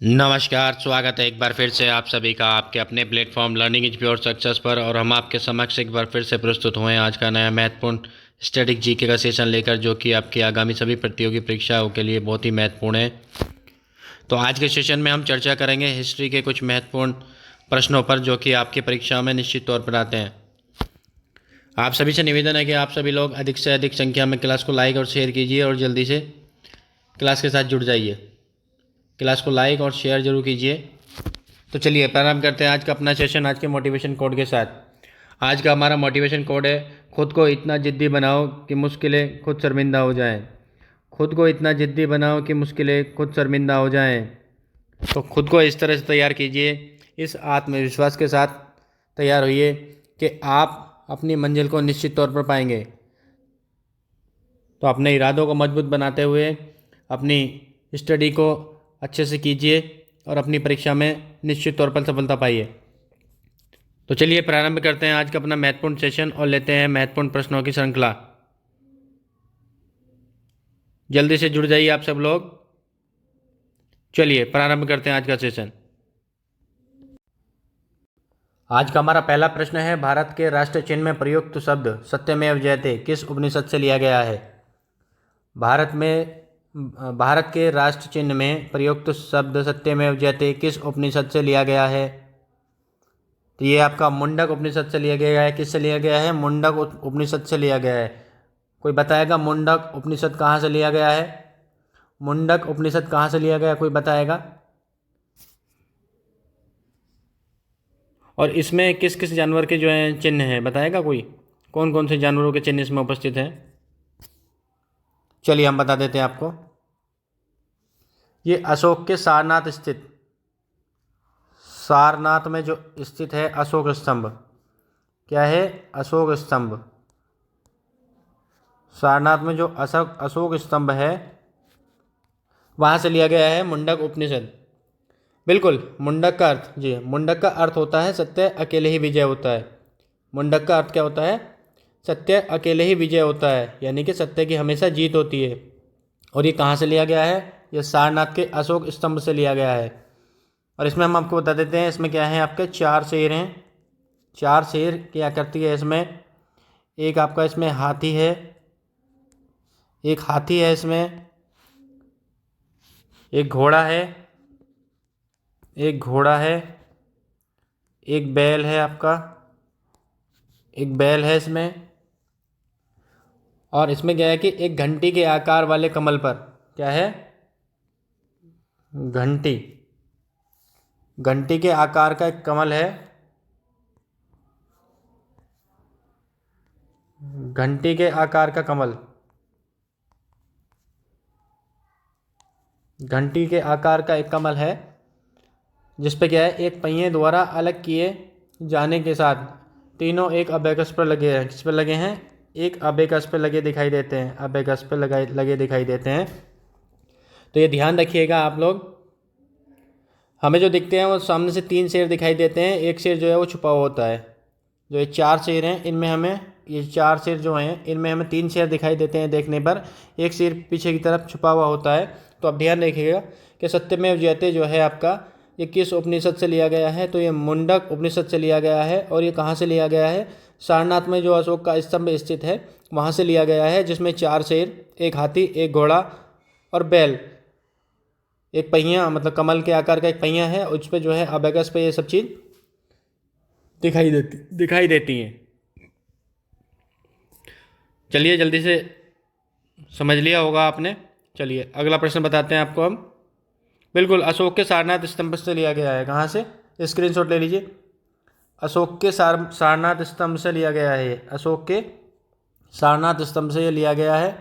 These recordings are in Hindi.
नमस्कार, स्वागत है एक बार फिर से आप सभी का आपके अपने platform learning is pure success पर। और हम आपके समक्ष एक बार फिर से प्रस्तुत हुए हैं आज का नया महत्वपूर्ण स्टैटिक जीके का सेशन लेकर, जो कि आपकी आगामी सभी प्रतियोगी परीक्षाओं के लिए बहुत ही महत्वपूर्ण है। तो आज के सेशन में हम चर्चा करेंगे हिस्ट्री के कुछ महत्वपूर्ण प्रश्नों पर, जो कि आपकी परीक्षाओं में निश्चित तौर पर आते हैं। आप सभी से निवेदन है कि आप सभी लोग अधिक से अधिक संख्या में क्लास को लाइक और शेयर कीजिए और जल्दी से क्लास के साथ जुड़ जाइए। क्लास को लाइक और शेयर जरूर कीजिए। तो चलिए प्रारंभ करते हैं आज का अपना सेशन आज के मोटिवेशन कोड के साथ। आज का हमारा मोटिवेशन कोड है, खुद को इतना जिद्दी बनाओ कि मुश्किलें खुद शर्मिंदा हो जाएं। खुद को इतना जिद्दी बनाओ कि मुश्किलें खुद शर्मिंदा हो जाएं। तो खुद को इस तरह से तैयार कीजिए, इस आत्मविश्वास के साथ तैयार होइए कि आप अपनी मंजिल को निश्चित तौर पर पाएंगे। तो अपने इरादों को मजबूत बनाते हुए अपनी स्टडी को अच्छे से कीजिए और अपनी परीक्षा में निश्चित तौर पर सफलता पाइए। तो चलिए प्रारंभ करते हैं आज का अपना महत्वपूर्ण सेशन और लेते हैं महत्वपूर्ण प्रश्नों की श्रृंखला। जल्दी से जुड़ जाइए आप सब लोग। चलिए प्रारंभ करते हैं आज का सेशन। आज का हमारा पहला प्रश्न है, भारत के राष्ट्र चिन्ह में प्रयुक्त शब्द सत्यमेव जयते किस उपनिषद से लिया गया है? भारत के राष्ट्र चिन्ह में प्रयुक्त शब्द सत्यमेव जयते किस उपनिषद से लिया गया है? तो ये आपका मुंडक उपनिषद से लिया गया है। किससे लिया गया है? मुंडक उपनिषद से लिया गया है। कोई बताएगा मुंडक उपनिषद कहाँ से लिया गया है? मुंडक उपनिषद कहाँ से लिया गया, कोई बताएगा? और इसमें किस किस जानवर के जो है चिन्ह हैं, बताएगा कोई? कौन कौन से जानवरों के चिन्ह इसमें उपस्थित हैं? चलिए हम बता देते हैं आपको। ये अशोक के सारनाथ में जो स्थित है अशोक स्तंभ, क्या है? अशोक स्तंभ। सारनाथ में जो अशोक स्तंभ है वहाँ से लिया गया है मुंडक उपनिषद। बिल्कुल, मुंडक का अर्थ, जी मुंडक का अर्थ होता है सत्य अकेले ही विजय होता है। मुंडक का अर्थ क्या होता है? सत्य अकेले ही विजय होता है, यानी कि सत्य की हमेशा जीत होती है। और ये कहाँ से लिया गया है? ये सारनाथ के अशोक स्तंभ से लिया गया है। और इसमें हम आपको बता देते हैं, इसमें क्या है, आपके 4 शेर हैं। 4 शेर की आकृति है इसमें। एक आपका इसमें हाथी है, एक हाथी है इसमें, एक घोड़ा है, एक बैल है आपका, एक बैल है इसमें। और इसमें क्या है कि एक घंटी के आकार वाले कमल पर, क्या है? घंटी। घंटी के आकार का एक कमल है। घंटी के आकार का कमल, घंटी के आकार का एक कमल है, जिस पे क्या है, एक पहिए द्वारा अलग किए जाने के साथ तीनों एक अबेकस पर लगे हैं। किस पर लगे हैं? एक अबेकस पर लगे दिखाई देते हैं। अबेकस पर लगे दिखाई देते हैं। तो ये ध्यान रखिएगा आप लोग। हमें जो दिखते हैं वो सामने से 3 शेर दिखाई देते हैं, एक शेर जो है वो छुपा हुआ होता है। जो ये 4 शेर हैं इनमें हमें, ये 4 शेर जो हैं इनमें हमें 3 शेर दिखाई देते हैं देखने पर, एक शेर पीछे की तरफ छुपा हुआ होता है। तो आप ध्यान रखिएगा कि सत्यमेव जयते जो है आपका, ये किस उपनिषद से लिया गया है? तो ये मुंडक उपनिषद से लिया गया है। और ये कहाँ से लिया गया है? सारनाथ में जो अशोक का स्तंभ स्थित है वहाँ से लिया गया है, जिसमें 4 शेर, एक हाथी, एक घोड़ा और बैल, एक पहिया, मतलब कमल के आकार का एक पहिया है, उस पर जो है अबेकस पे ये सब चीज़ दिखाई देती हैं। चलिए जल्दी से समझ लिया होगा आपने। चलिए अगला प्रश्न बताते हैं आपको हम। बिल्कुल, अशोक के सारनाथ स्तंभ से लिया गया है। कहाँ से? स्क्रीनशॉट ले लीजिए। अशोक के सारनाथ स्तंभ से लिया गया है। अशोक के सारनाथ स्तंभ से ये लिया गया है।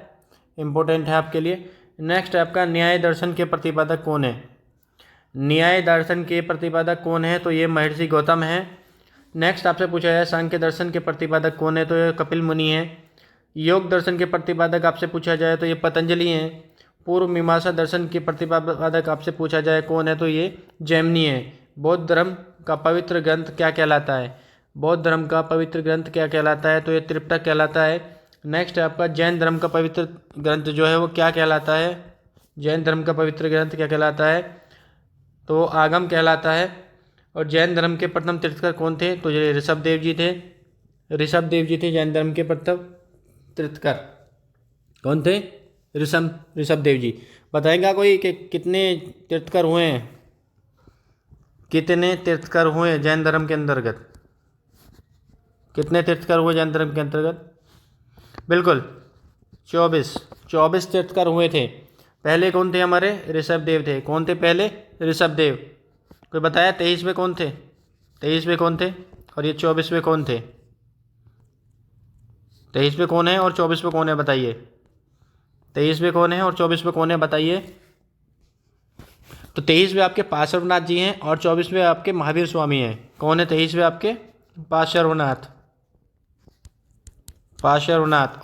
इम्पोर्टेंट है आपके लिए। नेक्स्ट आपका, न्याय दर्शन के प्रतिपादक कौन है? न्याय दर्शन के प्रतिपादक कौन है? तो ये महर्षि गौतम है। नेक्स्ट आपसे पूछा जाए सांख्य दर्शन के प्रतिपादक कौन है? तो ये कपिल मुनि है। योग दर्शन के प्रतिपादक आपसे पूछा जाए तो ये पतंजलि हैं। पूर्व मीमांसा दर्शन के प्रतिपादक आपसे पूछा जाए कौन है? तो ये जैमिनी है। बौद्ध धर्म का पवित्र ग्रंथ क्या कहलाता है? बौद्ध धर्म का पवित्र ग्रंथ क्या कहलाता है? तो ये त्रिपिटक कहलाता है। नेक्स्ट आपका, जैन धर्म का पवित्र ग्रंथ जो है वो क्या कहलाता है? जैन धर्म का पवित्र ग्रंथ क्या कहलाता है? तो आगम कहलाता है। और जैन धर्म के प्रथम तीर्थकर कौन थे? तो ये ऋषभ देव जी थे। ऋषभ देव जी थे जैन धर्म के प्रथम तीर्थकर। कौन थे? ऋषभ देव जी। बताएंगा कोई कि कितने तीर्थकर हुए हैं? कितने तीर्थकर हुए जैन धर्म के अंतर्गत? कितने तीर्थकर हुए जैन धर्म के अंतर्गत? बिल्कुल 24 तीर्थकर हुए थे। पहले कौन थे हमारे? ऋषभ देव थे। कौन थे पहले? ऋषभ देव। कोई बताया 23वें कौन थे? 23वें कौन थे? और ये 24वें कौन थे? 23वें कौन है और 24वें कौन है बताइए? 23वें कौन है और 24वें कौन है बताइए? तो 23वें आपके पार्श्वनाथ जी हैं और 24वें आपके महावीर स्वामी हैं। कौन है 23वें आपके? पार्श्वनाथ।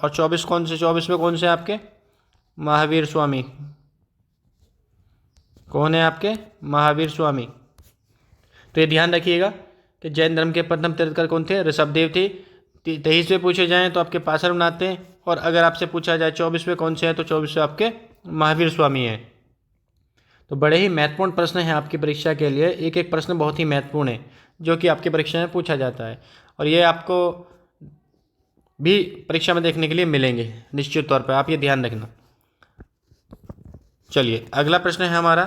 और 24वें कौन से आपके? महावीर स्वामी। कौन है आपके? महावीर स्वामी। तो ये ध्यान रखिएगा कि जैन धर्म के प्रथम तीर्थकर कौन थे? ऋषभ देव थे। 23वें पूछे जाएँ तो आपके पार्श्वनाथ थे। और अगर आपसे पूछा जाए 24वें कौन से हैं तो 24वें आपके महावीर स्वामी हैं। तो बड़े ही महत्वपूर्ण प्रश्न हैं आपकी परीक्षा के लिए। एक एक प्रश्न बहुत ही महत्वपूर्ण है जो कि आपकी परीक्षा में पूछा जाता है और ये आपको भी परीक्षा में देखने के लिए मिलेंगे निश्चित तौर पर, आप ये ध्यान रखना। चलिए अगला प्रश्न है हमारा,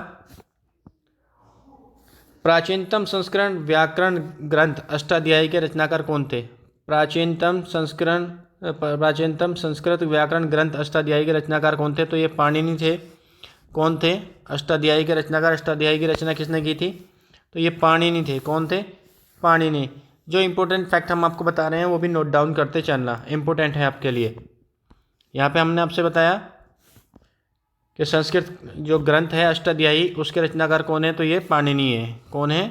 प्राचीनतम संस्करण व्याकरण ग्रंथ अष्टाध्यायी के रचनाकार कौन थे? प्राचीनतम संस्कृत व्याकरण ग्रंथ अष्टाध्यायी के रचनाकार कौन थे? तो ये पाणिनि थे। कौन थे? अष्टाध्यायी के रचनाकार। अष्टाध्यायी की रचना किसने की थी? तो ये पाणिनि थे। कौन थे? पाणिनि। जो इंपॉर्टेंट फैक्ट हम आपको बता रहे हैं वो भी नोट डाउन करते चलना, इंपॉर्टेंट है आपके लिए। यहाँ पे हमने आपसे बताया कि संस्कृत जो ग्रंथ है अष्टाध्यायी उसके रचनाकार कौन है? तो ये पाणिनि है। कौन है?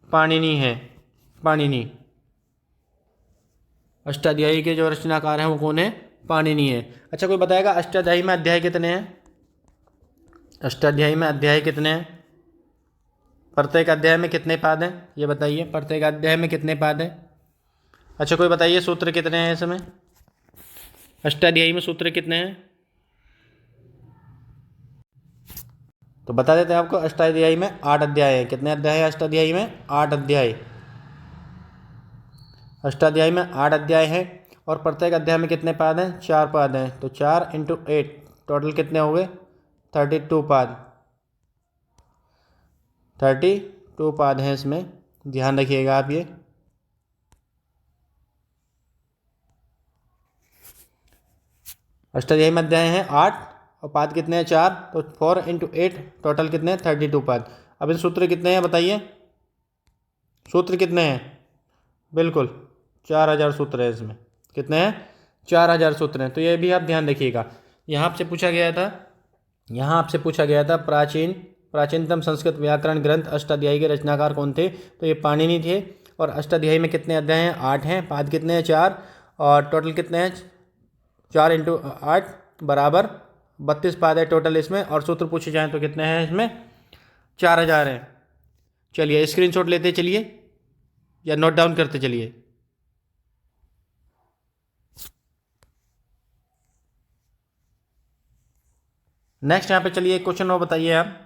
पाणिनि है। पाणिनि। अष्टाध्यायी के जो रचनाकार हैं वो कौन है? पाणिनि है। अच्छा कोई बताएगा अष्टाध्यायी में अध्याय कितने हैं? अष्टाध्यायी में अध्याय कितने हैं? प्रत्येक अध्याय में कितने पाद हैं ये बताइए? प्रत्येक अध्याय में कितने पाद हैं? अच्छा कोई बताइए सूत्र कितने हैं इसमें? अष्टाध्यायी में सूत्र कितने हैं? तो बता देते हैं आपको, अष्टाध्यायी में 8 अध्याय हैं। कितने अध्याय हैं अष्टाध्यायी में? 8 अध्याय। अष्टाध्यायी में 8 अध्याय हैं और प्रत्येक अध्याय में कितने पाद हैं? 4 पाद हैं। तो 4 × 8 टोटल कितने हो गए? 32 पाद। 32 पाद हैं इसमें, ध्यान रखिएगा आप ये। अष्टाध्यायी में अध्याय हैं 8 और पाद कितने हैं? 4। तो 4 × 8 टोटल कितने हैं? 32 पाद। अब इन सूत्र कितने हैं बताइए? सूत्र कितने हैं? बिल्कुल 4000 सूत्र हैं इसमें। कितने हैं? 4000 सूत्र हैं। तो ये भी आप ध्यान रखिएगा। यहाँ आपसे पूछा गया था प्राचीनतम संस्कृत व्याकरण ग्रंथ अष्टाध्यायी के रचनाकार कौन थे? तो ये पाणिनि थे। और अष्टाध्यायी में कितने अध्याय हैं? 8 हैं। पाद कितने हैं? 4। और टोटल कितने हैं? 4 × 8 बराबर 32 पाद है टोटल इसमें। और सूत्र पूछे जाएँ तो कितने हैं इसमें? 4000 हैं। चलिए स्क्रीनशॉट लेते चलिए या नोट डाउन करते चलिए। नेक्स्ट यहाँ पे चलिए एक क्वेश्चन और बताइए आप।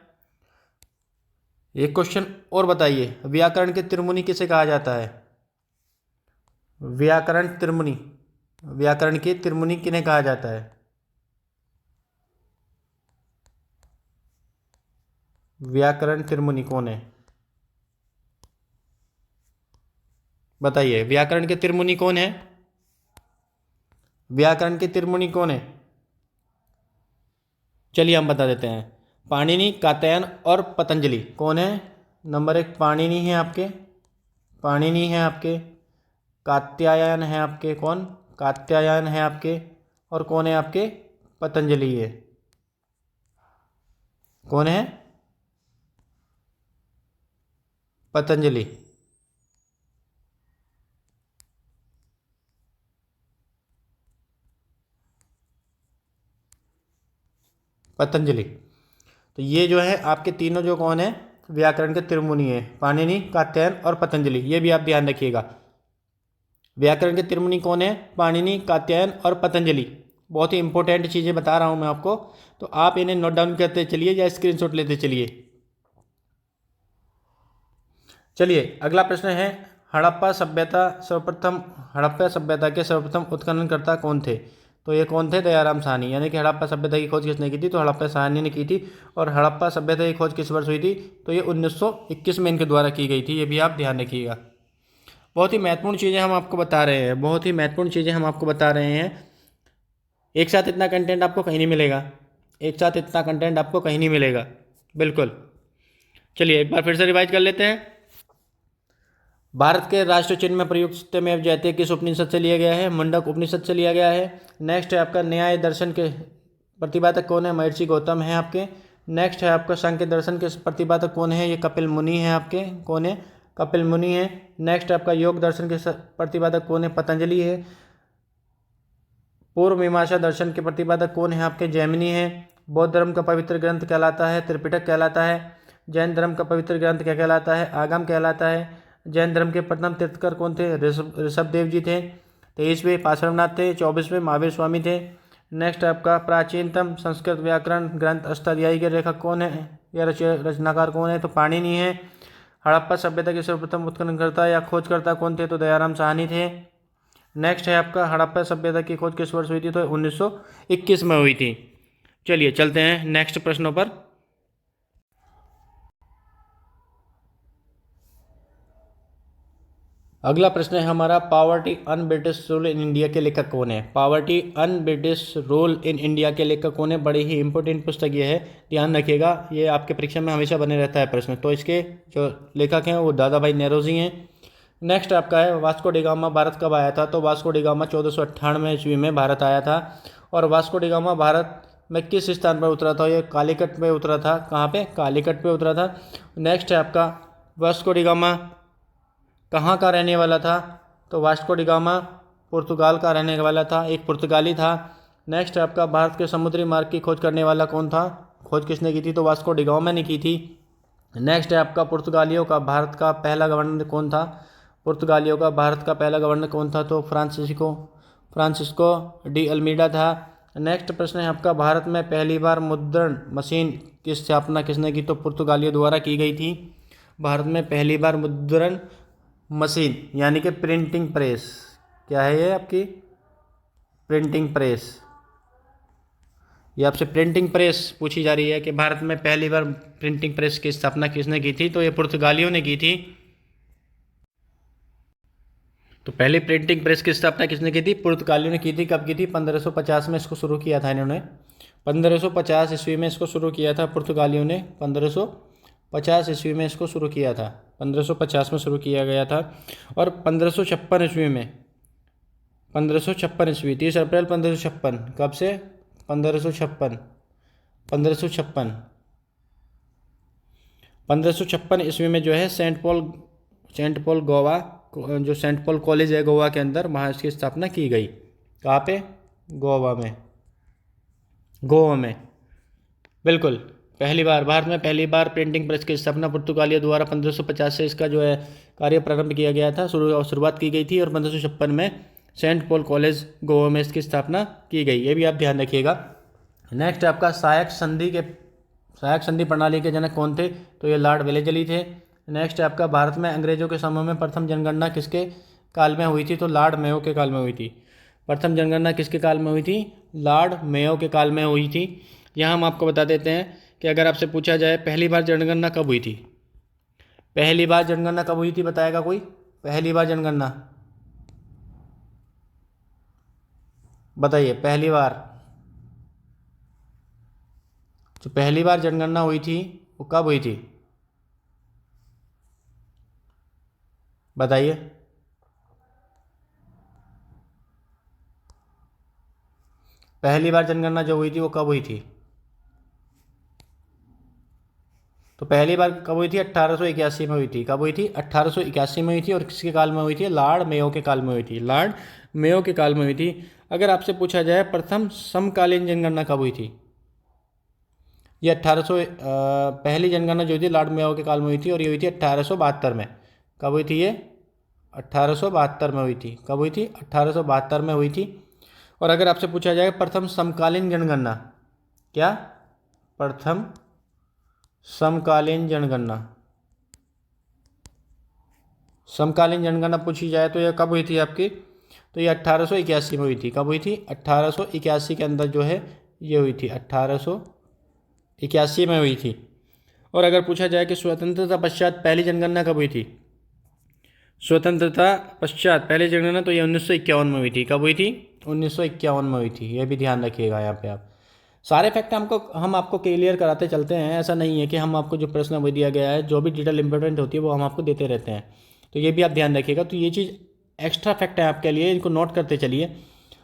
एक क्वेश्चन और बताइए, व्याकरण के त्रिमुनि किसे कहा जाता है? व्याकरण के त्रिमुनि किन्हें कहा जाता है? व्याकरण त्रिमुनि कौन है बताइए? व्याकरण के त्रिमुनि कौन है? व्याकरण के त्रिमुनि कौन है? चलिए हम बता देते हैं, पाणिनि, कात्यायन और पतंजलि। कौन है? नंबर 1 पाणिनि है आपके, कात्यायन है आपके। कौन? कात्यायन है आपके। और कौन है आपके? पतंजलि है। कौन है? पतंजलि। तो ये जो है आपके तीनों जो कौन है? व्याकरण के त्रिमुनि है, पाणिनि, कात्यायन और पतंजलि। ये भी आप ध्यान रखिएगा। व्याकरण के त्रिमुनि कौन है? पाणिनि, कात्यायन और पतंजलि। बहुत ही इंपॉर्टेंट चीज़ें बता रहा हूँ मैं आपको, तो आप इन्हें नोट डाउन करते चलिए या स्क्रीनशॉट लेते चलिए। चलिए अगला प्रश्न है, हड़प्पा सभ्यता के सर्वप्रथम उत्खननकर्ता कौन थे? तो ये कौन थे? दयाराम साहनी। यानी कि हड़प्पा सभ्यता की खोज किसने की थी? तो हड़प्पा साहनी ने की थी। और हड़प्पा सभ्यता की खोज किस वर्ष हुई थी? तो ये 1921 में इनके द्वारा की गई थी। ये भी आप ध्यान रखिएगा। बहुत ही महत्वपूर्ण चीज़ें हम आपको बता रहे हैं, बहुत ही महत्वपूर्ण चीज़ें हम आपको बता रहे हैं। एक साथ इतना कंटेंट आपको कहीं नहीं मिलेगा, एक साथ इतना कंटेंट आपको कहीं नहीं मिलेगा, बिल्कुल। चलिए एक बार फिर से रिवाइज कर लेते हैं। भारत के राष्ट्र चिन्ह में प्रयुक्त सत्यमेव जयते किस उपनिषद से लिया गया है? मुंडक उपनिषद से लिया गया है। नेक्स्ट है आपका न्याय दर्शन के प्रतिपादक कौन है? महर्षि गौतम है आपके। नेक्स्ट है आपका सांख्य दर्शन के प्रतिपादक कौन है? ये कपिल मुनि है आपके। कौन है? कपिल मुनि है। नेक्स्ट आपका योग दर्शन के प्रतिपादक कौन है? पतंजलि है। पूर्व मीमांसा दर्शन के प्रतिपादक कौन है आपके? जैमिनी है। बौद्ध धर्म का पवित्र ग्रंथ कहलाता है त्रिपिटक कहलाता है। जैन धर्म का पवित्र ग्रंथ क्या कहलाता है? आगम कहलाता है। जैन धर्म के प्रथम तीर्थकर कौन थे? ऋषभ देव जी थे। 23वें पार्श्वनाथ थे। 24वें महावीर स्वामी थे। नेक्स्ट आपका प्राचीनतम संस्कृत व्याकरण ग्रंथ अष्टाध्यायी के लेखक कौन है या रचनाकार कौन है? तो पाणिनि है। हड़प्पा सभ्यता के सर्वप्रथम उत्खननकर्ता या खोजकर्ता कौन थे? तो दयाराम साहनी थे। नेक्स्ट है आपका हड़प्पा सभ्यता की खोज किस वर्ष हुई थी? तो 1921 में हुई थी। चलिए चलते हैं नेक्स्ट प्रश्नों पर। अगला प्रश्न है हमारा, poverty un British rule in India के लेखक कौन है? Poverty un British rule in India के लेखक कौन है? बड़ी ही इंपॉर्टेंट पुस्तक ये है, ध्यान रखिएगा, ये आपके परीक्षा में हमेशा बने रहता है प्रश्न। तो इसके जो लेखक हैं वो दादा भाई नेरोजी हैं। नेक्स्ट आपका है, वास्को डिगामा भारत कब आया था? तो वास्को डिगामा 1498 ईस्वी में भारत आया था। और वास्को डिगामा भारत में किस स्थान पर उतरा था? ये कालीकट पे उतरा था। कहाँ पे? कालीकट पे उतरा था। नेक्स्ट है आपका, वास्को डिगामा कहाँ का रहने वाला था? तो वास्को डिगामा पुर्तगाल का रहने वाला था, एक पुर्तगाली था। नेक्स्ट आपका, भारत के समुद्री मार्ग की खोज करने वाला कौन था? खोज किसने की थी? तो वास्को डिगामा ने की थी। नेक्स्ट है आपका, पुर्तगालियों का भारत का पहला गवर्नर कौन था? पुर्तगालियों का भारत का पहला गवर्नर कौन था? तो फ्रांसिस्को डी अल्मीडा था। नेक्स्ट प्रश्न है आपका, भारत में पहली बार मुद्रण मशीन की स्थापना किसने की? तो पुर्तगालियों द्वारा की गई थी। भारत में पहली बार मुद्रण मशीन यानी कि प्रिंटिंग प्रेस, क्या है ये आपकी? Printing press. ये आपसे प्रिंटिंग प्रेस पूछी जा रही है कि भारत में पहली बार प्रिंटिंग प्रेस की स्थापना किसने की थी? तो ये पुर्तगालियों ने की थी। तो पहली प्रिंटिंग प्रेस की स्थापना किसने की थी? पुर्तगालियों ने की थी। कब की थी? 1550 में इसको शुरू किया था इन्होंने। 1550 ईस्वी में इसको शुरू किया था पुर्तगालियों ने। 1550 ईस्वी में इसको शुरू किया था। 1550 में शुरू किया गया था। और 1556 ईस्वी में, 1556 ईस्वी, 30 अप्रैल 1556, कब से? 1556, 1556, 1556 ईस्वी में जो है सेंट पॉल गोवा, जो सेंट पॉल कॉलेज है गोवा के अंदर, वहाँ इसकी स्थापना की गई। कहाँ पे? गोवा में। गोवा में, बिल्कुल। पहली बार भारत में पहली बार प्रिंटिंग प्रेस की स्थापना पुर्तगालियों द्वारा 1550 से इसका जो है कार्य प्रारंभ किया गया था, शुरुआत की गई थी। और 1556 में सेंट पॉल कॉलेज गोवा में इसकी स्थापना की गई। ये भी आप ध्यान रखिएगा। नेक्स्ट आपका, सहायक संधि प्रणाली के जनक कौन थे? तो ये लॉर्ड वेलेस्ली थे। नेक्स्ट आपका, भारत में अंग्रेजों के समय में प्रथम जनगणना किसके काल में हुई थी? तो लॉर्ड मेयो के काल में हुई थी। प्रथम जनगणना किसके काल में हुई थी? लॉर्ड मेयो के काल में हुई थी। यहाँ हम आपको बता देते हैं कि अगर आपसे पूछा जाए पहली बार जनगणना कब हुई थी, पहली बार जनगणना कब हुई थी, बताएगा कोई? पहली बार जनगणना बताइए। पहली बार, जो पहली बार जनगणना हुई थी वो कब हुई थी, बताइए। पहली बार जनगणना जो हुई थी वो कब हुई थी? तो पहली बार कब हुई थी? 1881 में हुई थी। कब हुई थी? 1881 में हुई थी। और किसके काल में हुई थी? लॉर्ड मेयो के काल में हुई थी। लॉर्ड मेयो के काल में हुई थी। अगर आपसे पूछा जाए प्रथम समकालीन जनगणना कब हुई थी, ये 1800, पहली जनगणना जो थी लॉर्ड मेयो के काल में हुई थी और ये हुई थी 1872 में। कब हुई थी ये? 1872 में हुई थी। कब हुई थी? 1872 में हुई थी। और अगर आपसे पूछा जाए प्रथम समकालीन जनगणना, क्या? प्रथम समकालीन जनगणना समकालीन जनगणना पूछी जाए तो यह कब हुई थी आपकी, तो ये 1881 में हुई थी। कब हुई थी, 1881 के अंदर जो है ये हुई थी, 1881 में हुई थी। और अगर पूछा जाए कि स्वतंत्रता पश्चात पहली जनगणना कब हुई थी, स्वतंत्रता पश्चात पहली जनगणना तो ये 1951 में हुई थी। कब हुई थी, 1951 में हुई थी। ये भी ध्यान रखिएगा यहाँ पे आप। सारे फैक्ट हम आपको क्लियर कराते चलते हैं, ऐसा नहीं है कि हम आपको जो प्रश्न वो दिया गया है, जो भी डिटेल इंपॉर्टेंट होती है वो हम आपको देते रहते हैं। तो ये भी आप ध्यान रखिएगा। तो ये चीज़ एक्स्ट्रा फैक्ट है आपके लिए, इनको नोट करते चलिए।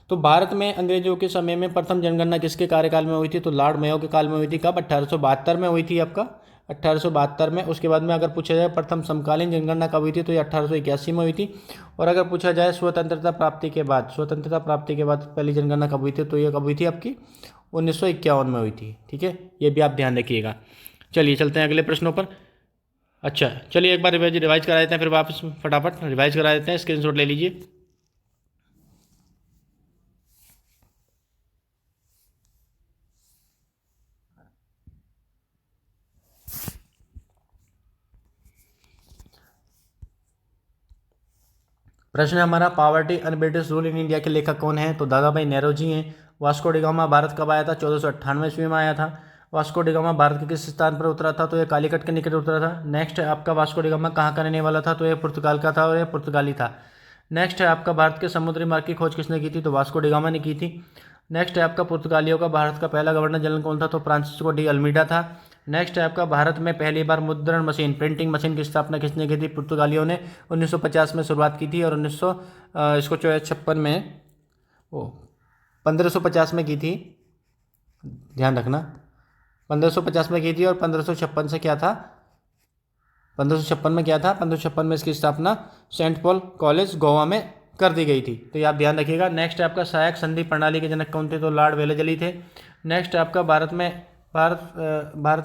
तो भारत में अंग्रेजों के समय में प्रथम जनगणना किसके कार्यकाल में हुई थी, तो लॉर्ड मेयो के काल में हुई थी। कब, 1872 में हुई थी आपका, 1872 में। उसके बाद में अगर पूछा जाए प्रथम समकालीन जनगणना कब हुई थी, तो ये 1881 में हुई थी। और अगर पूछा जाए स्वतंत्रता प्राप्ति के बाद, स्वतंत्रता प्राप्ति के बाद पहली जनगणना कब हुई थी, तो ये कब हुई थी आपकी, 1951 में हुई थी। ठीक है, ये भी आप ध्यान रखिएगा। चलिए चलते हैं अगले प्रश्नों पर। अच्छा चलिए एक बार रिवाइज करा देते हैं, फिर वापस फटाफट रिवाइज करा देते हैं। स्क्रीनशॉट ले लीजिए। प्रश्न है हमारा, poverty and British rule in India के लेखक कौन है, तो दादा भाई नेहरू हैं। वास्को डिगामा भारत कब आया था, 1498 ईस्वी में आया था। वास्को डिगामा भारत के किस स्थान पर उतरा था, तो ये कालीकट के निकट उतरा था। नेक्स्ट है आपका, वास्को डिगामा कहाँ का रहने वाला था, तो ये पुर्तगाल का था और ये पुर्तगाली था। नेक्स्ट है आपका, भारत के समुद्री मार्ग की खोज किसने की थी, तो वास्को डिगामा ने की थी। नेक्स्ट है आपका, पुर्तगालियों का भारत का पहला गवर्नर जनरल कौन था, तो फ्रांसिस्को डी अल्मीडा था। नेक्स्ट है आपका, भारत में पहली बार मुद्रण मशीन, प्रिंटिंग मशीन की स्थापना किसने की थी, पुर्तगालियों ने 1950 में शुरुआत की थी और 1956 में, ओ 1550 में की थी, ध्यान रखना, 1550 में की थी। और 1556 से क्या था, 1556 में क्या था, 1556 में इसकी स्थापना सेंट पॉल कॉलेज गोवा में कर दी गई थी। तो ये आप ध्यान रखिएगा। नेक्स्ट है आपका, सहायक संधि प्रणाली के जनक कौन थे, तो लॉर्ड वेलेजली थे। नेक्स्ट है आपका, भारत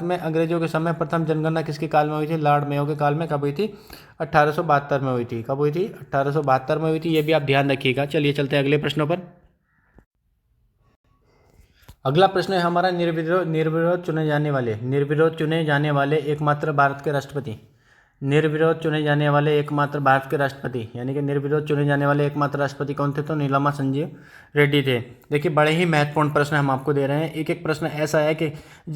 में अंग्रेजों के समय प्रथम जनगणना किसके काल में हुई थी, लॉर्ड मेयो के काल में। कब हुई थी, 1872 में हुई थी। कब हुई थी, 1872 में हुई थी। ये भी आप ध्यान रखिएगा। चलिए चलते हैं अगले प्रश्नों पर। अगला प्रश्न है हमारा, निर्विरोध चुने जाने वाले एकमात्र भारत के राष्ट्रपति, निर्विरोध चुने जाने वाले एकमात्र भारत के राष्ट्रपति, यानी कि निर्विरोध चुने जाने वाले एकमात्र राष्ट्रपति कौन थे, तो नीलमा संजीव रेड्डी थे। देखिए बड़े ही महत्वपूर्ण प्रश्न हम आपको दे रहे हैं। एक एक प्रश्न ऐसा है कि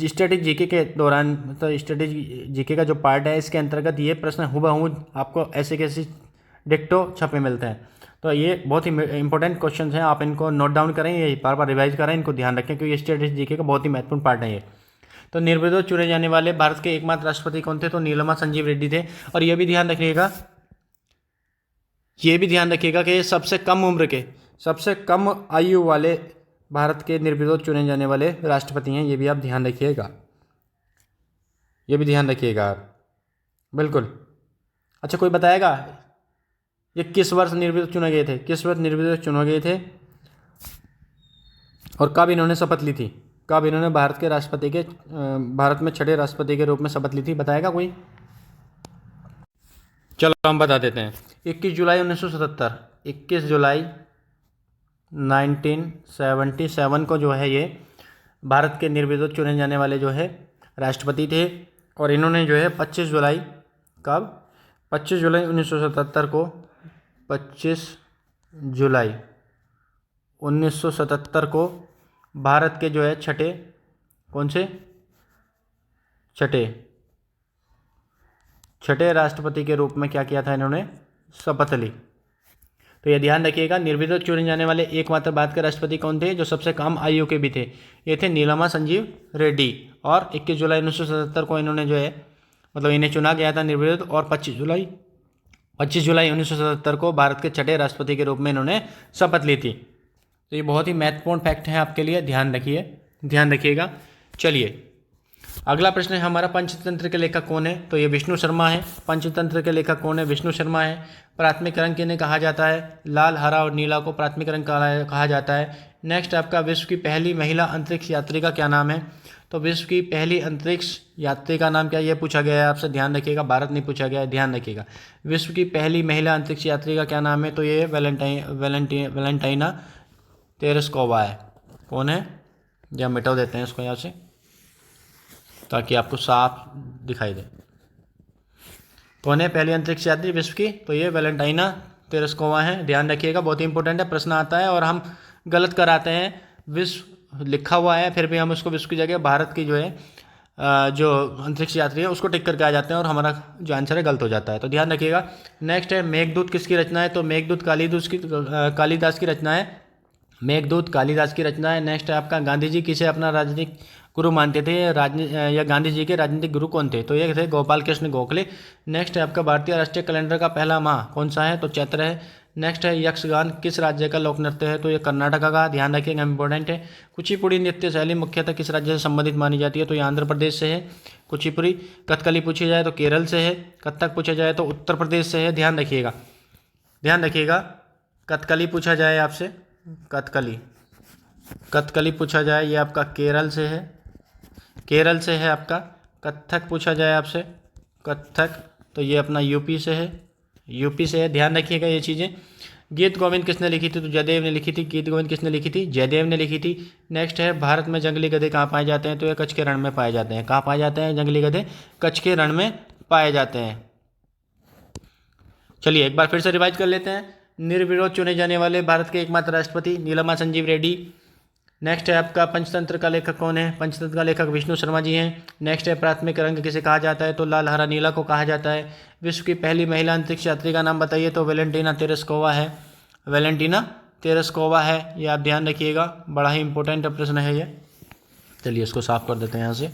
स्टैटिक जीके के दौरान, तो स्टैटिक जीके का जो पार्ट है इसके अंतर्गत ये प्रश्न हुबहू आपको ऐसे कैसे डिक्टो छपे मिलते हैं। तो ये बहुत ही इंपॉर्टेंट क्वेश्चन हैं, आप इनको नोट डाउन करें, ये बार बार रिवाइज करें, इनको ध्यान रखें क्योंकि स्टैटिक जीके का बहुत ही महत्वपूर्ण पार्ट है ये। तो निर्विरोध चुने जाने वाले भारत के एकमात्र राष्ट्रपति कौन थे, तो नीलमा संजीव रेड्डी थे। और ये भी ध्यान रखिएगा, कि सबसे कम उम्र के, सबसे कम आयु वाले भारत के निर्विरोध चुने जाने वाले राष्ट्रपति हैं। ये भी आप ध्यान रखिएगा, बिल्कुल। अच्छा कोई बताएगा ये किस वर्ष निर्विरोध चुने गए थे, किस वर्ष निर्विरोध चुने गए थे और कब इन्होंने शपथ ली थी, कब इन्होंने भारत के राष्ट्रपति के, भारत में छठे राष्ट्रपति के रूप में शपथ ली थी, बताएगा कोई। चलो हम बता देते हैं, 21 जुलाई 1977, 21 जुलाई 1977 को जो है ये भारत के निर्विरोध चुने जाने वाले जो है राष्ट्रपति थे। और इन्होंने जो है 25 जुलाई, कब, 25 जुलाई 1977 को, 25 जुलाई 1977 को भारत के जो है छठे, कौन से, छठे राष्ट्रपति के रूप में क्या किया था, इन्होंने शपथ ली। तो ये ध्यान रखिएगा, निर्विरोध चुने जाने वाले एकमात्र भारत के राष्ट्रपति कौन थे, जो सबसे कम आयु के भी थे, ये थे नीलमा संजीव रेड्डी। और 21 जुलाई 1977 को इन्होंने जो है, मतलब इन्हें चुना गया था निर्विरोध। और 25 जुलाई 1977 को भारत के छठे राष्ट्रपति के रूप में इन्होंने शपथ ली थी। तो ये बहुत ही महत्वपूर्ण फैक्ट है आपके लिए, ध्यान रखिएगा। चलिए अगला प्रश्न है हमारा, पंचतंत्र के लेखक कौन है, तो ये विष्णु शर्मा है। पंचतंत्र के लेखक कौन है, विष्णु शर्मा है। प्राथमिक रंग किन्हें कहा जाता है, लाल, हरा और नीला को प्राथमिक रंग कहा जाता है। नेक्स्ट आपका, विश्व की पहली महिला अंतरिक्ष यात्री का क्या नाम है, तो विश्व की पहली अंतरिक्ष यात्री का नाम क्या, ये पूछा गया है आपसे, ध्यान रखिएगा, भारत नहीं पूछा गया है, ध्यान रखिएगा। विश्व की पहली महिला अंतरिक्ष यात्री का क्या नाम है, तो ये वेलेंटाइना तेरेस्कोवा है। कौन है, या मिटा देते हैं इसको यहाँ से ताकि आपको साफ दिखाई दे। कौन है पहली अंतरिक्ष यात्री विश्व की? तो ये वेलेंटाइना तेरेस्कोवा है, ध्यान रखिएगा, बहुत ही इंपॉर्टेंट है, प्रश्न आता है और हम गलत कराते हैं। विश्व लिखा हुआ है फिर भी हम उसको विश्व की जगह भारत की जो है जो अंतरिक्ष यात्री है उसको टिक करके आ जाते हैं और हमारा जो आंसर है गलत हो जाता है, तो ध्यान रखिएगा। नेक्स्ट है मेघदूत किसकी रचना है? तो मेघदूत कालिदास की रचना है। मेघदूत कालिदास की रचना है। नेक्स्ट है आपका गांधी जी किसे अपना राजनीतिक गुरु मानते थे? या गांधी जी के राजनीतिक गुरु कौन थे? तो ये थे गोपाल कृष्ण गोखले। नेक्स्ट है आपका भारतीय राष्ट्रीय कैलेंडर का पहला माह कौन सा है? तो चैत्र है। नेक्स्ट है यक्षगान किस राज्य का लोक नृत्य है? तो ये कर्नाटका का, ध्यान रखिएगा, इंपॉर्टेंट है। कुचिपुड़ी नृत्य शैली मुख्यतः किस राज्य से संबंधित मानी जाती है? तो ये आंध्र प्रदेश से है कुचिपुड़ी। कथकली पूछी जाए तो केरल से है। कथक पूछा जाए तो उत्तर प्रदेश से है, ध्यान रखिएगा, ध्यान रखिएगा। कथकली पूछा जाए आपसे, कथकली पूछा जाए ये आपका केरल से है, केरल से है आपका। कथक पूछा जाए आपसे, कथक, तो ये अपना यूपी से है, यूपी से है, ध्यान रखिएगा ये चीज़ें। गीत गोविंद किसने लिखी थी? तो जयदेव ने लिखी थी। गीत गोविंद किसने लिखी थी? जयदेव ने लिखी थी। नेक्स्ट है भारत में जंगली गधे कहाँ पाए जाते हैं? तो ये कच्छ के रण में पाए जाते हैं। कहाँ पाए जाते हैं जंगली गधे? कच्छ के रण में पाए जाते हैं। चलिए एक बार फिर से रिवाइज कर लेते हैं। निर्विरोध चुने जाने वाले भारत के एकमात्र राष्ट्रपति नीलमा संजीव रेड्डी। नेक्स्ट है आपका पंचतंत्र का लेखक कौन है? पंचतंत्र का लेखक विष्णु शर्मा जी हैं। नेक्स्ट है प्राथमिक रंग किसे कहा जाता है? तो लाल हरा नीला को कहा जाता है। विश्व की पहली महिला अंतरिक्ष यात्री का नाम बताइए? तो वेलेंटीना तेरेस्कोवा है, वेलेंटीना तेरेस्कोवा है, ये आप ध्यान रखिएगा, बड़ा ही इंपॉर्टेंट प्रश्न है ये। चलिए इसको साफ कर देते हैं यहाँ से।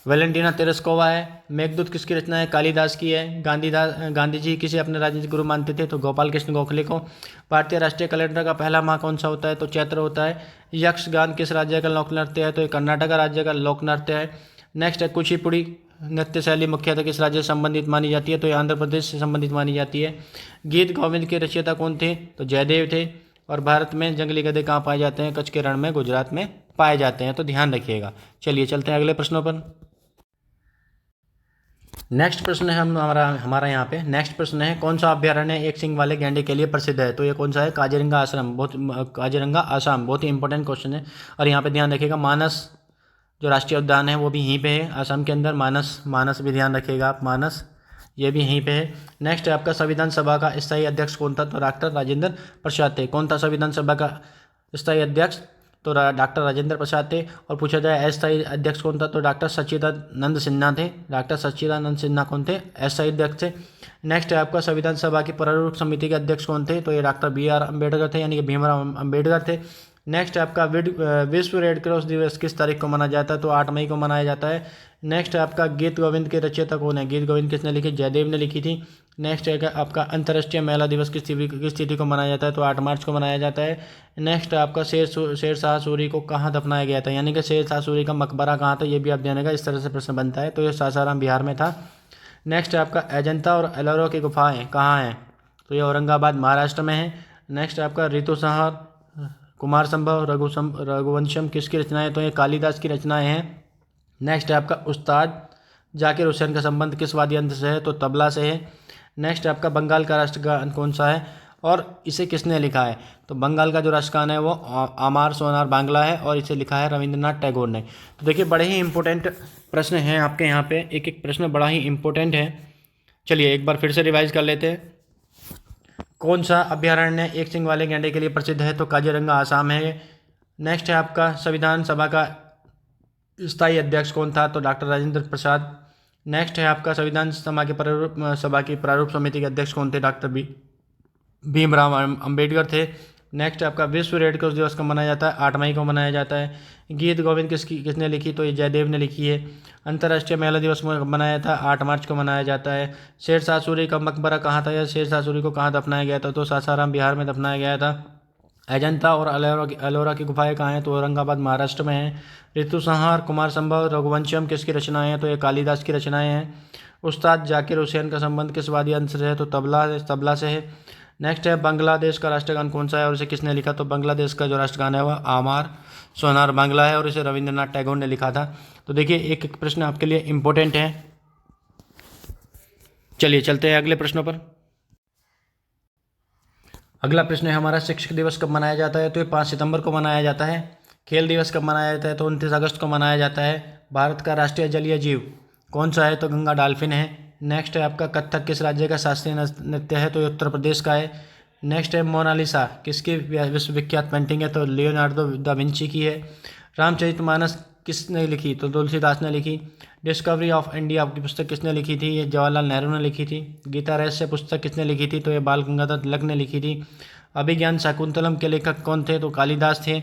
वेलेंटीना तेरेस्कोवा है। मेघदूत किसकी रचना है? कालिदास की है। गांधी जी किसे अपने राजनीतिक गुरु मानते थे? तो गोपाल कृष्ण गोखले को। भारतीय राष्ट्रीय कैलेंडर का पहला माह कौन सा होता है? तो चैत्र होता है। यक्षगान किस राज्य का लोक नृत्य है? तो ये कर्नाटक राज्य का लोक नृत्य है। नेक्स्ट है कुचिपुड़ी नृत्य शैली मुख्यतः किस राज्य से संबंधित मानी जाती है? तो ये आंध्र प्रदेश से संबंधित मानी जाती है। गीत गोविंद के रचयिता कौन थे? तो जयदेव थे। और भारत में जंगली गधे कहाँ पाए जाते हैं? कच्छ के रण में, गुजरात में पाए जाते हैं, तो ध्यान रखिएगा। चलिए चलते हैं अगले प्रश्नों पर। नेक्स्ट प्रश्न है हमारा यहाँ पे नेक्स्ट प्रश्न है कौन सा अभ्यारण्य एक सिंग वाले गैंडे के लिए प्रसिद्ध है? तो ये कौन सा है? काजीरंगा आसाम, बहुत ही इंपॉर्टेंट क्वेश्चन है। और यहाँ पे ध्यान रखिएगा मानस जो राष्ट्रीय उद्यान है वो भी यहीं पे है आसाम के अंदर। मानस भी ध्यान रखिएगा आप, मानस ये भी यहीं पे है। नेक्स्ट है आपका संविधान सभा का स्थायी अध्यक्ष कौन था? तो डॉक्टर राजेंद्र प्रसाद थे। कौन था संविधान सभा का स्थायी अध्यक्ष? तो डॉक्टर राजेंद्र प्रसाद थे। और पूछा जाए अस्थायी अध्यक्ष कौन था? तो डॉक्टर सच्चिदानंद सिन्हा थे। डॉक्टर सच्चिदानंद सिन्हा कौन थे? अस्थायी अध्यक्ष थे। नेक्स्ट है आपका संविधान सभा की प्रारूप समिति के अध्यक्ष कौन थे? तो ये डॉक्टर BR अम्बेडकर थे, यानी कि भीमराव अम्बेडकर थे। नेक्स्ट है आपका विश्व रेड क्रॉस दिवस किस तारीख को मनाया जाता है? तो 8 मई को मनाया जाता है। नेक्स्ट है आपका गीत गोविंद के रचयिता कौन है? गीत गोविंद किसने लिखी? जयदेव ने लिखी थी। नेक्स्ट है आपका अंतर्राष्ट्रीय महिला दिवस किस तिथि को मनाया जाता है? तो 8 मार्च को मनाया जाता है। नेक्स्ट आपका शेरशाह सूरी को कहाँ दफनाया गया था? यानी कि शेरशाह सूरी का मकबरा कहाँ था, ये भी आप जानेगा, इस तरह से प्रश्न बनता है। तो ये सासाराम बिहार में था। नेक्स्ट है आपका अजंता और एलोरा की गुफाएं कहाँ हैं? तो ये औरंगाबाद महाराष्ट्र में है। नेक्स्ट आपका ऋतु संहार, कुमार संभव, रघुवंशम किसकी रचनाएं? तो ये कालिदास की रचनाएं हैं। नेक्स्ट है आपका उस्ताद जाकिर हुसैन का संबंध किस वाद्य यंत्र से है? तो तबला से है। नेक्स्ट है आपका बंगाल का राष्ट्रगान कौन सा है और इसे किसने लिखा है? तो बंगाल का जो राष्ट्रगान है वो आमार सोनार बांग्ला है और इसे लिखा है रविंद्रनाथ टैगोर ने। तो देखिए बड़े ही इंपॉर्टेंट प्रश्न हैं आपके यहाँ पे, एक एक प्रश्न बड़ा ही इंपॉर्टेंट है। चलिए एक बार फिर से रिवाइज कर लेते हैं। कौन सा अभ्यारण्य एक सिंग वाले गैंडे के लिए प्रसिद्ध है? तो काजीरंगा आसाम है। नेक्स्ट है आपका संविधान सभा का स्थायी अध्यक्ष कौन था? तो डॉक्टर राजेंद्र प्रसाद। नेक्स्ट है आपका संविधान सभा की प्रारूप समिति के अध्यक्ष कौन थे? डॉक्टर भीमराव अम्बेडकर थे। नेक्स्ट आपका विश्व रेड क्रॉस दिवस कब मनाया जाता है? 8 मई को मनाया जाता है। गीत गोविंद किसने लिखी? तो ये जयदेव ने लिखी है। अंतर्राष्ट्रीय महिला दिवस मनाया था 8 मार्च को मनाया जाता है। शेरशाह सूरी का मकबरा कहाँ था या शेरशाह सूरी को कहाँ दफनाया गया था? तो सासाराम बिहार में दफनाया गया था। अजंता और एलोरा की गुफाएं कहाँ हैं? तो औरंगाबाद महाराष्ट्र में है। ऋतु संहार, कुमार संभव, रघुवंशम किसकी रचनाएं हैं? तो ये कालिदास की रचनाएं हैं। उस्ताद जाकिर हुसैन का संबंध किस वाद्य यंत्र से है? तो तबला से है। नेक्स्ट है बांग्लादेश का राष्ट्रगान कौन सा है और इसे किसने लिखा? तो बांग्लादेश का जो राष्ट्रगान है वह आमार सोनार बांग्ला है और इसे रविंद्रनाथ टैगोर ने लिखा था। तो देखिए एक एक प्रश्न आपके लिए इंपॉर्टेंट है। चलिए चलते हैं अगले प्रश्नों पर। अगला प्रश्न है हमारा शिक्षक दिवस कब मनाया जाता है? तो ये 5 सितंबर को मनाया जाता है। खेल दिवस कब मनाया जाता है? तो 29 अगस्त को मनाया जाता है। भारत का राष्ट्रीय जलीय जीव कौन सा है? तो गंगा डॉल्फिन है। नेक्स्ट है आपका कथक किस राज्य का शास्त्रीय नृत्य है, तो ये उत्तर प्रदेश का है। नेक्स्ट है मोनालिसा किसकी विश्वविख्यात पेंटिंग है, तो लियोनार्डो दा विंची की है। रामचरितमानस किसने लिखी, तो तुलसीदास ने लिखी। डिस्कवरी ऑफ इंडिया की पुस्तक किसने लिखी थी, ये जवाहरलाल नेहरू ने लिखी थी। गीता रहस्य पुस्तक किसने लिखी थी, तो ये बाल गंगाधर तिलक ने लिखी थी। अभिज्ञान शाकुंतलम के लेखक कौन थे, तो कालिदास थे।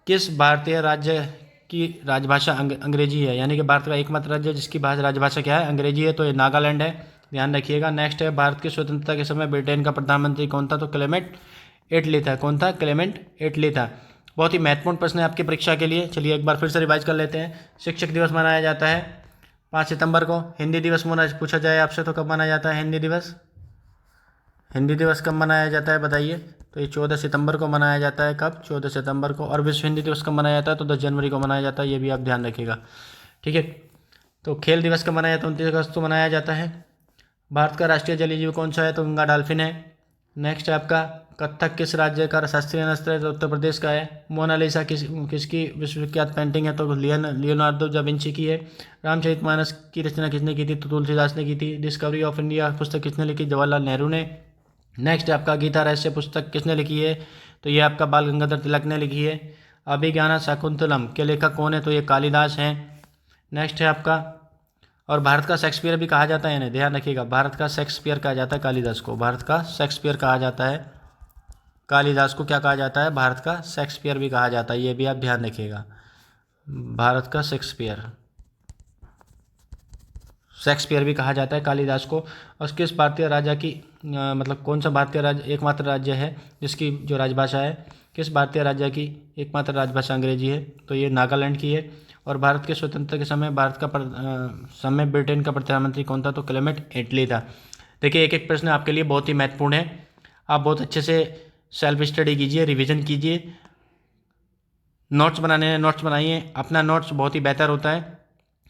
किस भारतीय राज्य की राजभाषा अंग्रेजी है, यानी कि भारत का एकमात्र राज्य जिसकी राजभाषा क्या है, अंग्रेजी है, तो ये नागालैंड है, ध्यान रखिएगा। नेक्स्ट है भारत की स्वतंत्रता के समय ब्रिटेन का प्रधानमंत्री कौन था, तो क्लेमेंट एटली था। कौन था, क्लेमेंट एटली था। बहुत ही महत्वपूर्ण प्रश्न है आपकी परीक्षा के लिए। चलिए एक बार फिर से रिवाइज कर लेते हैं। शिक्षक दिवस मनाया जाता है 5 सितंबर को। हिंदी दिवस पूछा जाए आपसे तो कब मनाया जाता है हिंदी दिवस, हिंदी दिवस कब मनाया जाता है बताइए, तो ये 14 सितंबर को मनाया जाता है। कब, 14 सितंबर को। और विश्व हिंदी दिवस कब मनाया जाता है, तो 10 जनवरी को मनाया जाता है, ये भी आप ध्यान रखिएगा, ठीक है। तो खेल दिवस कब मनाया जाता है, 29 अगस्त को मनाया जाता है। भारत का राष्ट्रीय जलीय जीव कौन सा है, तो गंगा डॉल्फिन है। नेक्स्ट है आपका कथक किस राज्य का शास्त्रीय नृत्य है, तो उत्तर प्रदेश का है। मोनालिसा किसकी विश्वविख्यात पेंटिंग है, तो लियोनार्डो दा विंची की है। रामचरितमानस की रचना किसने की थी, तो तुलसीदास ने की थी। डिस्कवरी ऑफ इंडिया पुस्तक किसने लिखी, जवाहरलाल नेहरू ने। नेक्स्ट आपका गीता रहस्य पुस्तक किसने लिखी है, तो ये आपका बाल गंगाधर तिलक ने लिखी है। अभिज्ञान शाकुंतलम के लेखक कौन है, तो ये कालिदास हैं। नेक्स्ट है आपका, और भारत का शेक्सपियर भी कहा जाता है इन्हें, ध्यान रखिएगा, भारत का शेक्सपियर कहा जाता है कालिदास को, भारत का शेक्सपियर कहा जाता है। कालिदास को क्या कहा जाता है, भारत का शेक्सपियर भी कहा जाता है, ये भी आप ध्यान रखिएगा, भारत का शेक्सपियर, शेक्सपियर भी कहा जाता है कालिदास को। और किस भारतीय राजा की मतलब कौन सा भारतीय राज्य एकमात्र राज्य है जिसकी जो राजभाषा है, किस भारतीय राज्य की एकमात्र राजभाषा अंग्रेजी है, तो ये नागालैंड की है। और भारत के स्वतंत्रता के समय भारत का समय ब्रिटेन का प्रधानमंत्री कौन था, तो क्लेमेंट एटली था। देखिए एक एक प्रश्न आपके लिए बहुत ही महत्वपूर्ण है, आप बहुत अच्छे से सेल्फ स्टडी कीजिए, रिविज़न कीजिए, नोट्स बनाने हैं नोट्स बनाइए। अपना नोट्स बहुत ही बेहतर होता है,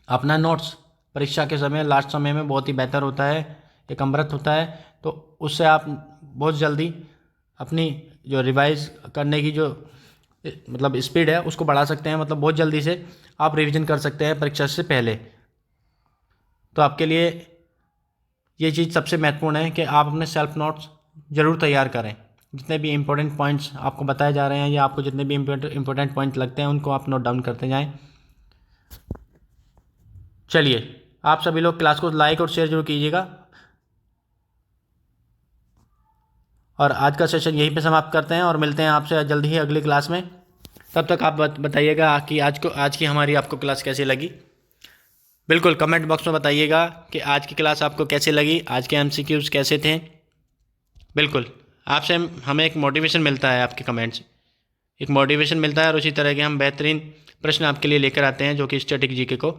अपना नोट्स परीक्षा के समय लास्ट समय में बहुत ही बेहतर होता है, एक अमृत होता है, तो उससे आप बहुत जल्दी अपनी जो रिवाइज करने की जो मतलब स्पीड है उसको बढ़ा सकते हैं, मतलब बहुत जल्दी से आप रिवीजन कर सकते हैं परीक्षा से पहले। तो आपके लिए ये चीज़ सबसे महत्वपूर्ण है कि आप अपने सेल्फ नोट्स ज़रूर तैयार करें। जितने भी इंपॉर्टेंट पॉइंट्स आपको बताए जा रहे हैं या आपको जितने भी इंपॉर्टेंट पॉइंट लगते हैं उनको आप नोट डाउन करते जाएं। चलिए आप सभी लोग क्लास को लाइक और शेयर जरूर कीजिएगा, और आज का सेशन यहीं पे समाप्त करते हैं और मिलते हैं आपसे जल्दी ही अगली क्लास में। तब तक आप बताइएगा कि आज की हमारी आपको क्लास कैसी लगी। बिल्कुल कमेंट बॉक्स में बताइएगा कि आज की क्लास आपको कैसी लगी, आज के एमसीक्यूज़ कैसे थे। बिल्कुल आपसे हमें एक मोटिवेशन मिलता है, आपके कमेंट से एक मोटिवेशन मिलता है, और उसी तरह के हम बेहतरीन प्रश्न आपके लिए लेकर आते हैं जो कि स्टैटिक जीके को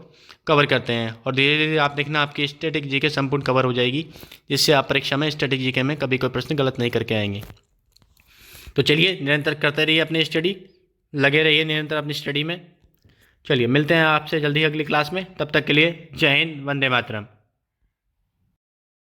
कवर करते हैं। और धीरे धीरे आप देखना आपकी स्टैटिक जीके संपूर्ण कवर हो जाएगी, जिससे आप परीक्षा में स्टैटिक जीके में कभी कोई प्रश्न गलत नहीं करके आएंगे। तो चलिए निरंतर करते रहिए अपनी स्टडी, लगे रहिए निरंतर अपनी स्टडी में। चलिए मिलते हैं आपसे जल्दी अगली क्लास में, तब तक के लिए जय हिंद, वंदे मातरम।